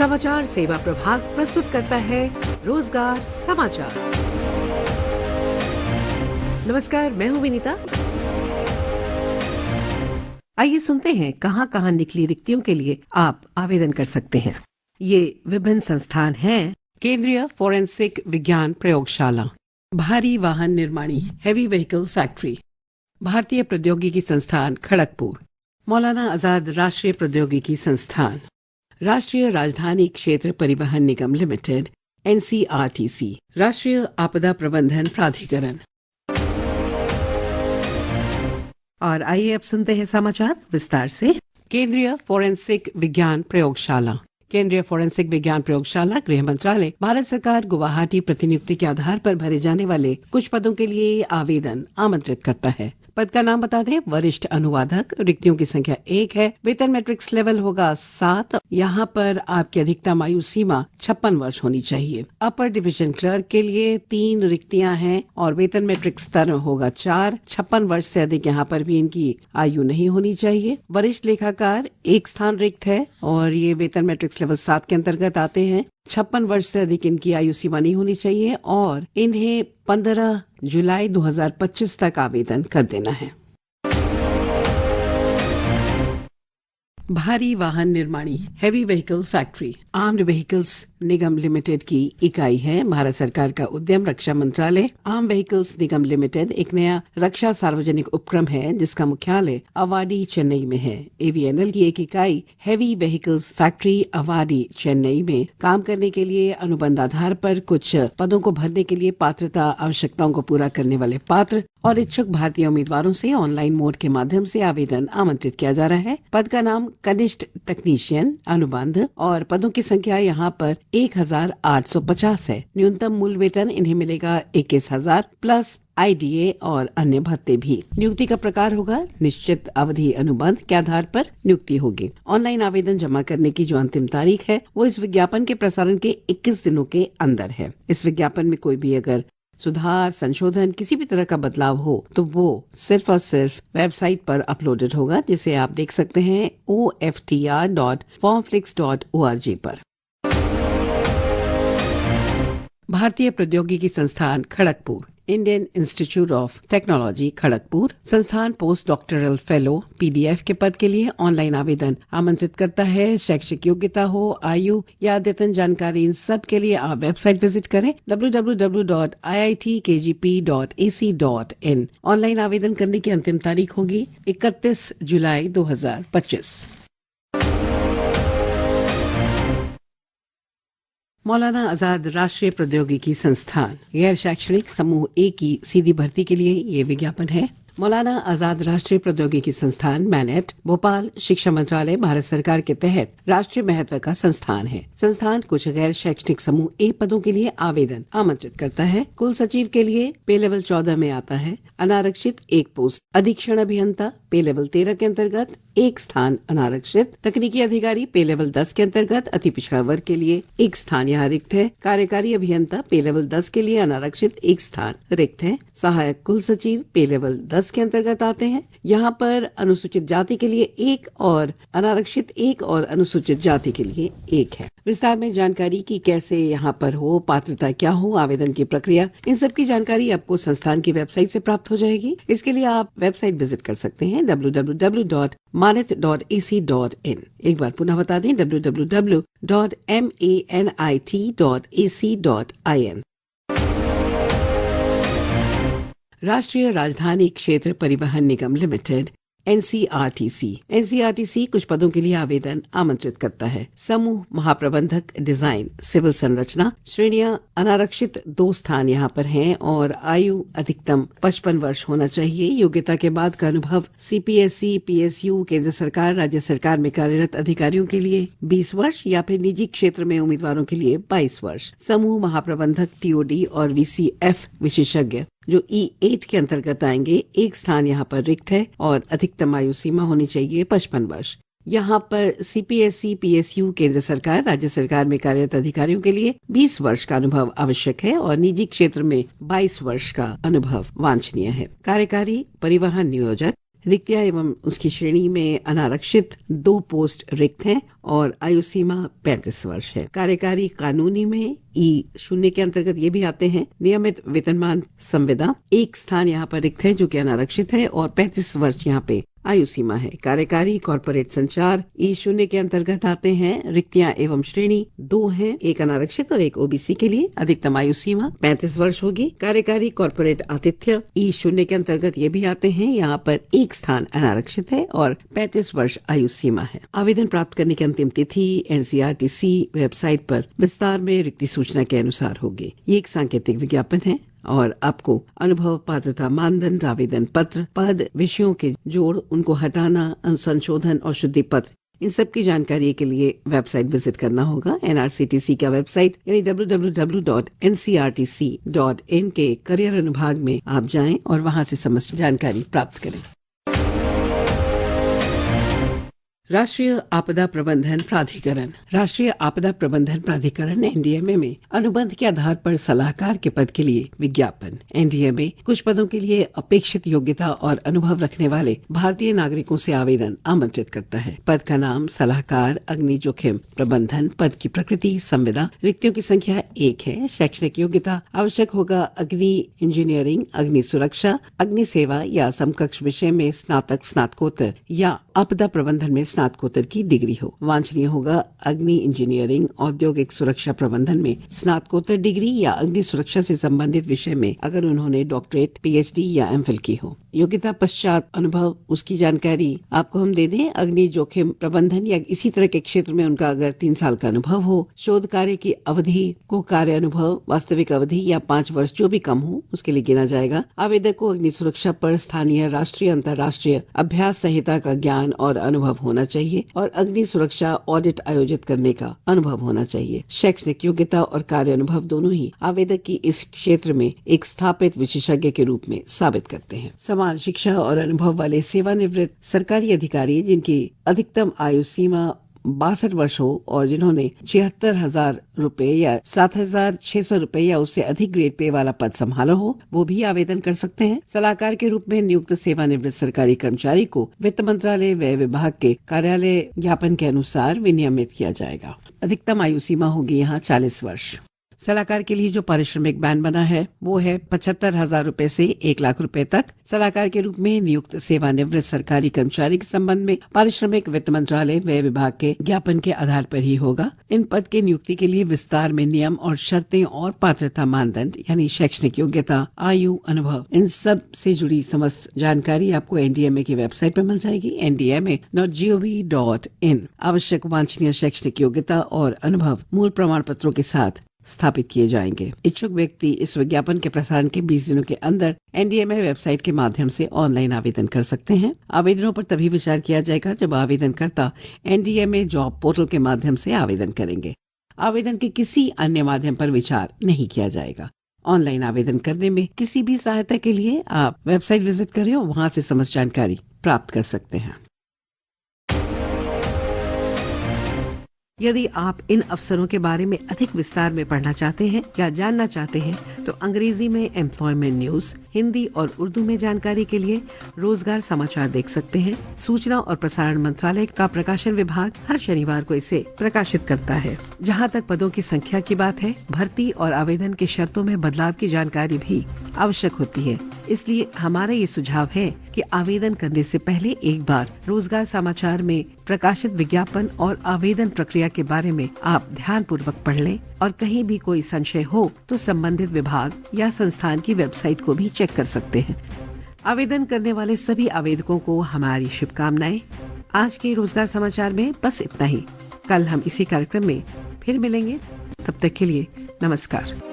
समाचार सेवा प्रभाग प्रस्तुत करता है रोजगार समाचार। नमस्कार, मैं हूँ विनीता। आइए सुनते हैं कहां निकली रिक्तियों के लिए आप आवेदन कर सकते हैं। ये विभिन्न संस्थान हैं: केंद्रीय फोरेंसिक विज्ञान प्रयोगशाला, भारी वाहन निर्माणी हेवी व्हीकल फैक्ट्री, भारतीय प्रौद्योगिकी संस्थान खड़गपुर, मौलाना आजाद राष्ट्रीय प्रौद्योगिकी संस्थान, राष्ट्रीय राजधानी क्षेत्र परिवहन निगम लिमिटेड NCRTC, राष्ट्रीय आपदा प्रबंधन प्राधिकरण। और आइए अब सुनते हैं समाचार विस्तार से। केंद्रीय फोरेंसिक विज्ञान प्रयोगशाला। केंद्रीय फोरेंसिक विज्ञान प्रयोगशाला गृह मंत्रालय भारत सरकार गुवाहाटी प्रतिनियुक्ति के आधार पर भरे जाने वाले कुछ पदों के लिए आवेदन आमंत्रित करता है। पद का नाम बता दें, वरिष्ठ अनुवादक। रिक्तियों की संख्या 1 है। वेतन मैट्रिक्स लेवल होगा 7। यहाँ पर आपकी अधिकतम आयु सीमा 56 वर्ष होनी चाहिए। अपर डिवीजन क्लर्क के लिए 3 रिक्तियां हैं और वेतन मैट्रिक्स स्तर होगा 4। 56 वर्ष से अधिक यहाँ पर भी इनकी आयु नहीं होनी चाहिए। वरिष्ठ लेखाकार 1 स्थान रिक्त है और ये वेतन मैट्रिक्स लेवल 7 के अंतर्गत आते हैं। 56 वर्ष से अधिक इनकी आयु सीमा नहीं होनी चाहिए और इन्हें 15 जुलाई 2025 तक आवेदन कर देना है। भारी वाहन निर्माणी heavy vehicle factory armed vehicles निगम लिमिटेड की इकाई है। भारत सरकार का उद्यम रक्षा मंत्रालय आर्म व्हीकल्स निगम लिमिटेड एक नया रक्षा सार्वजनिक उपक्रम है जिसका मुख्यालय अवाडी चेन्नई में है। AVNL की एक इकाई heavy vehicles factory Avadi Chennai में काम करने के लिए अनुबंध आधार पर कुछ पदों को भरने के लिए पात्रता आवश्यकताओं को पूरा करने वाले पात्र और इच्छुक भारतीय उम्मीदवारों से ऑनलाइन मोड के माध्यम से आवेदन आमंत्रित किया जा रहा है। पद का नाम कनिष्ठ तकनीशियन अनुबंध और पदों की संख्या यहाँ पर 1850 है। न्यूनतम मूल वेतन इन्हें मिलेगा 21,000 प्लस IDA और अन्य भत्ते भी। नियुक्ति का प्रकार होगा निश्चित अवधि अनुबंध के आधार पर नियुक्ति होगी। ऑनलाइन आवेदन जमा करने की जो अंतिम तारीख है वो इस विज्ञापन के प्रसारण के 21 दिनों के अंदर है। इस विज्ञापन में कोई भी अगर सुधार, संशोधन, किसी भी तरह का बदलाव हो तो वो सिर्फ और सिर्फ वेबसाइट पर अपलोडेड होगा, जिसे आप देख सकते हैं oftr.formflix.org पर। भारतीय प्रौद्योगिकी संस्थान Kharagpur, Indian institute of technology Kharagpur संस्थान पोस्ट डॉक्टरल फेलो PDF के पद के लिए ऑनलाइन आवेदन आमंत्रित करता है। शैक्षिक योग्यता हो, आयु या अद्यतन जानकारी, इन सब के लिए आप वेबसाइट विजिट करें www.iitkgp.ac.in। ऑनलाइन आवेदन करने की अंतिम तारीख होगी 31 जुलाई 2025। मौलाना आजाद राष्ट्रीय प्रौद्योगिकी संस्थान गैर शैक्षणिक समूह A की सीधी भर्ती के लिए ये विज्ञापन है। मौलाना आजाद राष्ट्रीय प्रौद्योगिकी संस्थान मैनेट भोपाल शिक्षा मंत्रालय भारत सरकार के तहत राष्ट्रीय महत्व का संस्थान है। संस्थान कुछ गैर शैक्षणिक समूह A पदों के लिए आवेदन आमंत्रित करता है। कुल सचिव के लिए पे लेवल 14 में आता है। अनारक्षित 1 पोस्ट, अधीक्षण अभियंता पे लेवल 13 के अंतर्गत 1 स्थान अनारक्षित, तकनीकी अधिकारी पे लेवल 10 के अंतर्गत अति पिछड़ा वर्ग के लिए 1 स्थान यहाँ रिक्त है। कार्यकारी अभियंता पे लेवल 10 के लिए अनारक्षित 1 स्थान रिक्त है। सहायक कुल सचिव पे लेवल 10 के अंतर्गत आते हैं। यहाँ पर अनुसूचित जाति के लिए 1 और अनारक्षित 1 और अनुसूचित जाति के लिए 1 है। विस्तार में जानकारी की कैसे यहाँ पर हो, पात्रता क्या हो, आवेदन की प्रक्रिया, इन सब की जानकारी आपको संस्थान की वेबसाइट से प्राप्त हो जाएगी। इसके लिए आप वेबसाइट विजिट कर सकते हैं www.manit.ac.in। एक बार पुनः बता दें www.manit.ac.in। राष्ट्रीय राजधानी क्षेत्र परिवहन निगम लिमिटेड NCRTC कुछ पदों के लिए आवेदन आमंत्रित करता है। समूह महाप्रबंधक डिजाइन सिविल संरचना, श्रेणियां अनारक्षित 2 स्थान यहाँ पर हैं और आयु अधिकतम 55 वर्ष होना चाहिए। योग्यता के बाद का अनुभव CPSC PSU केंद्र सरकार राज्य सरकार में कार्यरत अधिकारियों के लिए 20 वर्ष या फिर निजी क्षेत्र में उम्मीदवारों के लिए 22 वर्ष। समूह महाप्रबंधक TOD और VCF विशेषज्ञ जो E8 के अंतर्गत आएंगे, 1 स्थान यहाँ पर रिक्त है और अधिकतम आयु सीमा होनी चाहिए 55 वर्ष। यहाँ पर CPSC PSU केंद्र सरकार राज्य सरकार में कार्यरत अधिकारियों के लिए 20 वर्ष का अनुभव आवश्यक है और निजी क्षेत्र में 22 वर्ष का अनुभव वांछनीय है। कार्यकारी परिवहन नियोजक रिक्तियां एवं उसकी श्रेणी में अनारक्षित 2 पोस्ट रिक्त हैं और आयु सीमा 35 वर्ष है। कार्यकारी कानूनी में E0 के अंतर्गत ये भी आते हैं। नियमित वेतनमान संविदा 1 स्थान यहाँ पर रिक्त है जो कि अनारक्षित है और 35 वर्ष यहाँ पे आयु सीमा है। कार्यकारी कॉर्पोरेट संचार E0 के अंतर्गत आते हैं। रिक्तियां एवं श्रेणी 2 हैं, 1 अनारक्षित और 1 ओबीसी के लिए। अधिकतम आयु सीमा 35 वर्ष होगी। कार्यकारी कॉर्पोरेट आतिथ्य E0 के अंतर्गत ये भी आते हैं। यहाँ पर 1 स्थान अनारक्षित है और 35 वर्ष आयु सीमा है। आवेदन प्राप्त करने की अंतिम तिथि NCRTC वेबसाइट पर विस्तार में रिक्ति सूचना के अनुसार होगी। ये एक सांकेतिक विज्ञापन है और आपको अनुभव, पात्रता मानदंड, आवेदन पत्र, पद, विषयों के जोड़, उनको हटाना, अनुसंशोधन और शुद्धि पत्र, इन सब की जानकारी के लिए वेबसाइट विजिट करना होगा। NRCTC का वेबसाइट यानी www.ncrtc.in के करियर अनुभाग में आप जाएं और वहां से समस्त जानकारी प्राप्त करें। राष्ट्रीय आपदा प्रबंधन प्राधिकरण NDMA में अनुबंध के आधार पर सलाहकार के पद के लिए विज्ञापन। NDMA कुछ पदों के लिए अपेक्षित योग्यता और अनुभव रखने वाले भारतीय नागरिकों से आवेदन आमंत्रित करता है। पद का नाम सलाहकार अग्नि जोखिम प्रबंधन। पद की प्रकृति संविदा। रिक्तियों की संख्या 1 है। शैक्षणिक योग्यता आवश्यक होगा अग्नि इंजीनियरिंग, अग्नि सुरक्षा, अग्नि सेवा या समकक्ष विषय में स्नातक, स्नातकोत्तर या आपदा प्रबंधन में स्नातकोत्तर की डिग्री हो। वांछनीय होगा अग्नि इंजीनियरिंग, औद्योगिक सुरक्षा प्रबंधन में स्नातकोत्तर डिग्री या अग्नि सुरक्षा से संबंधित विषय में अगर उन्होंने डॉक्टरेट, PhD या MPhil की हो। योग्यता पश्चात अनुभव, उसकी जानकारी आपको हम दे दें। अग्नि जोखिम प्रबंधन या इसी तरह के क्षेत्र में उनका अगर 3 साल का अनुभव हो। शोध कार्य की अवधि को कार्य अनुभव, वास्तविक अवधि या 5 वर्ष जो भी कम हो उसके लिए गिना जाएगा। आवेदक को अग्नि सुरक्षा पर स्थानीय, राष्ट्रीय, अंतर्राष्ट्रीय अभ्यास संहिता का ज्ञान और अनुभव होना चाहिए और अग्नि सुरक्षा ऑडिट आयोजित करने का अनुभव होना चाहिए। शैक्षणिक योग्यता और कार्य अनुभव दोनों ही आवेदक की इस क्षेत्र में एक स्थापित विशेषज्ञ के रूप में साबित करते हैं। समान शिक्षा और अनुभव वाले सेवानिवृत्त सरकारी अधिकारी जिनकी अधिकतम आयु सीमा 62 वर्ष हो और जिन्होंने 76,000 रुपए या 7,600 रुपए या उससे अधिक ग्रेड पे वाला पद संभाला हो, वो भी आवेदन कर सकते हैं। सलाहकार के रूप में नियुक्त सेवानिवृत्त सरकारी कर्मचारी को वित्त मंत्रालय व्यय विभाग के कार्यालय ज्ञापन के अनुसार विनियमित किया जाएगा। अधिकतम आयु सीमा होगी यहाँ 40 वर्ष। सलाहकार के लिए जो पारिश्रमिक बैंड बना है वो है 75,000 रुपए से 1 लाख रुपए तक। सलाहकार के रूप में नियुक्त सेवानिवृत्त सरकारी कर्मचारी के संबंध में पारिश्रमिक वित्त मंत्रालय व्यय विभाग के ज्ञापन के आधार पर ही होगा। इन पद के नियुक्ति के लिए विस्तार में नियम और शर्तें और पात्रता मानदंड यानी शैक्षणिक योग्यता, आयु, अनुभव, इन सब से जुड़ी समस्त जानकारी आपको NDMA की वेबसाइट पर मिल जाएगी, ndma.gov.in। आवश्यक वांछनीय शैक्षणिक योग्यता और अनुभव मूल प्रमाण पत्रों के साथ स्थापित किए जाएंगे। इच्छुक व्यक्ति इस विज्ञापन के प्रसारण के 20 दिनों के अंदर NDMA वेबसाइट के माध्यम से ऑनलाइन आवेदन कर सकते हैं। आवेदनों पर तभी विचार किया जाएगा जब आवेदनकर्ता NDMA जॉब पोर्टल के माध्यम से आवेदन करेंगे। आवेदन के किसी अन्य माध्यम पर विचार नहीं किया जाएगा। ऑनलाइन आवेदन करने में किसी भी सहायता के लिए आप वेबसाइट विजिट करें और वहां से समस्त जानकारी प्राप्त कर सकते हैं। यदि आप इन अवसरों के बारे में अधिक विस्तार में पढ़ना चाहते हैं या जानना चाहते हैं तो अंग्रेजी में एम्प्लॉयमेंट न्यूज, हिंदी और उर्दू में जानकारी के लिए रोजगार समाचार देख सकते हैं। सूचना और प्रसारण मंत्रालय का प्रकाशन विभाग हर शनिवार को इसे प्रकाशित करता है। जहां तक पदों की संख्या की बात है, भर्ती और आवेदन की शर्तों में बदलाव की जानकारी भी आवश्यक होती है। इसलिए हमारा ये सुझाव है कि आवेदन करने से पहले एक बार रोजगार समाचार में प्रकाशित विज्ञापन और आवेदन प्रक्रिया के बारे में आप ध्यानपूर्वक पढ़ लें और कहीं भी कोई संशय हो तो संबंधित विभाग या संस्थान की वेबसाइट को भी चेक कर सकते हैं। आवेदन करने वाले सभी आवेदकों को हमारी शुभकामनाएं। आज के रोजगार समाचार में बस इतना ही। कल हम इसी कार्यक्रम में फिर मिलेंगे। तब तक के लिए नमस्कार।